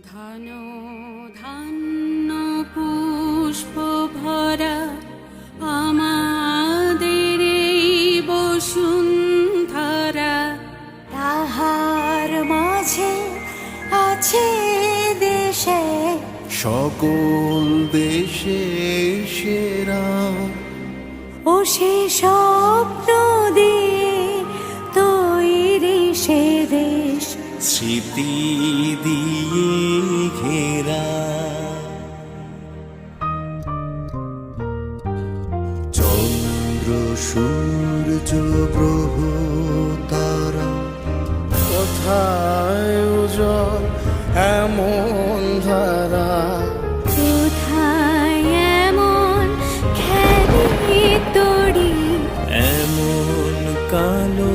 ধন ধান্য পুষ্প ভরা আমাদের এই বসুন্ধরা, তাহার মাঝে আছে দেশে সকল দেশে সেরা, ও সে স্বপ্ন দিয়ে তৈরি সে দেশ, স্মৃতি দিয়ে ঘেরা। চন্দ্র সূর্য গ্রহ তারা, কোথায় উজ্জ্বল এমন ধারা, কোথায় এমন খেলি তরি, এমন কালো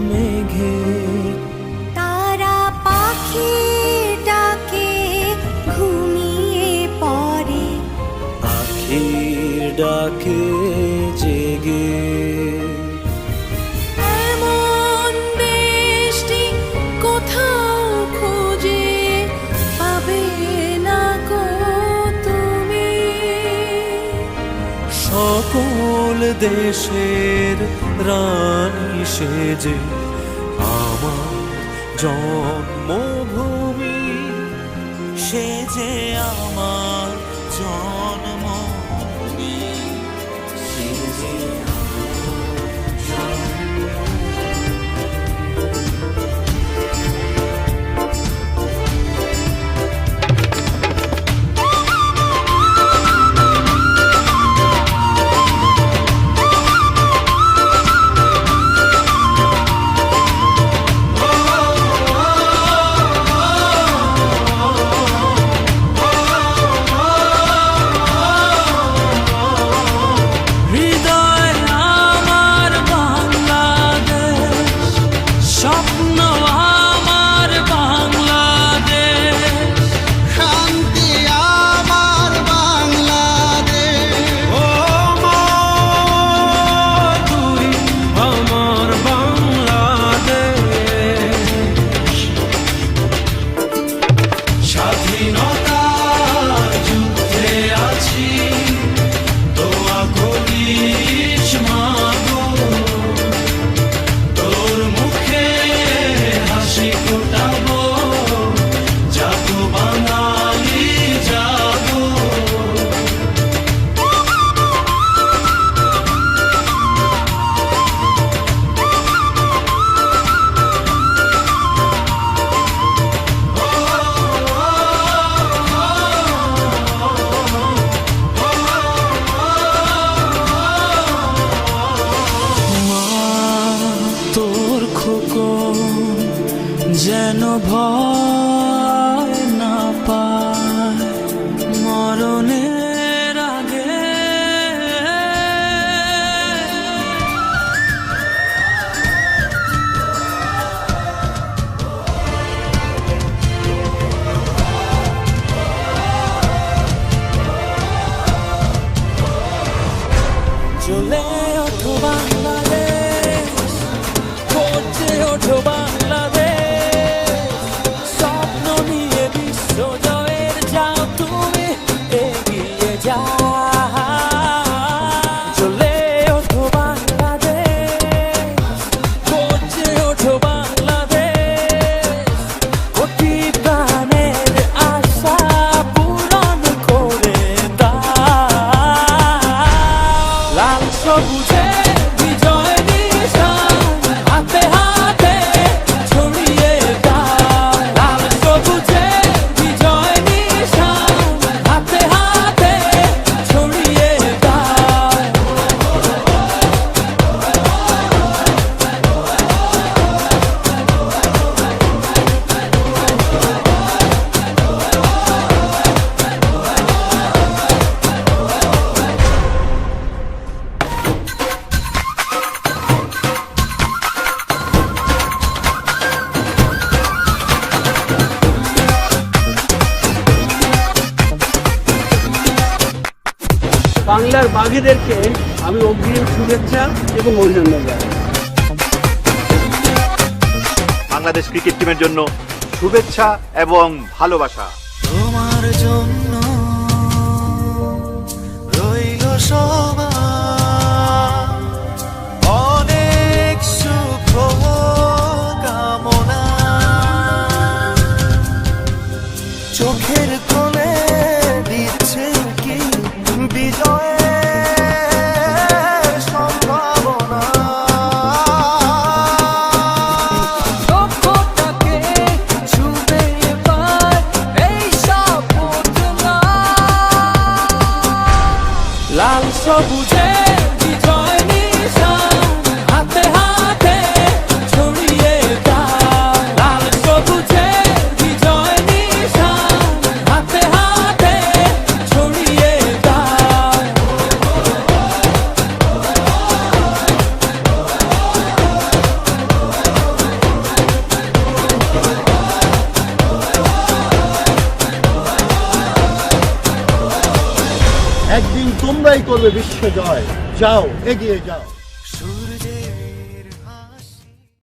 মেঘে তারা পাখিটাকে ঘুমিয়ে পড়ে, আখির ডাকে জেগে। এমন দেশটি কোথাও খুঁজে পাবে না গো তুমি। সকল দেশের রানী সেজে আমার জন্মভূমি, সেজে আমার জন্মভূমি, সেজে হৃদয় আমার বাংলাদেশ, স্বপ্ন আমার বাংলাদেশ, শান্তি আমার বাংলাদেশ। ও মা, তুই আমার বাংলাদেশ। স্বাধীনতার যুদ্ধে আছি, দোয়া করিস মা গো, তোর মুখে হাসি ফোটাবো, জাগো বাঙালি জাগো। মা, তোর খোকন যেন ভয় না পায় মরণের আগে। চলে ওঠো বাংলাদেশ, করছে ওঠো বাংলাদেশ, স্বপ্ন নিয়ে বিশ্ব জয়ের যাও তুমি এগিয়ে যাও। চলে ওঠো বাংলাদেশ, করছে ওঠো বাংলাদেশ, কোটি প্রাণের আশা পূরণ করে দাও। লাল সবুজে বিজয় নিশান হাতে হাতে ছড়িয়ে দাও, লাল সবুজে বিজয় নিশান হাতে হাতে ছড়িয়ে দাও। বাংলার বাঘেদেরকে আমি অগ্রিম শুভেচ্ছা এবং অভিনন্দন জানাই। বাংলাদেশ ক্রিকেট টিমের জন্য শুভেচ্ছা এবং ভালোবাসা। তোমার জন্য রইল সবার অনেক শুভ কামনা। চোখের কোণে দিচ্ছে কি বিজয়ের সম্ভাবনা। লক্ষ্যটাকে ছুঁবে এবার এই সাপোর্টনা। লাল সবুজে বিজয় নিশান হাতে হাতে ছড়িয়ে দাও। লাল সবুজে বিজয় নিশান হাতে হাতে ছড়িয়ে দাও। একদিন তোমরাই করবে বিশ্ব জয়। যাও, এগিয়ে যাও।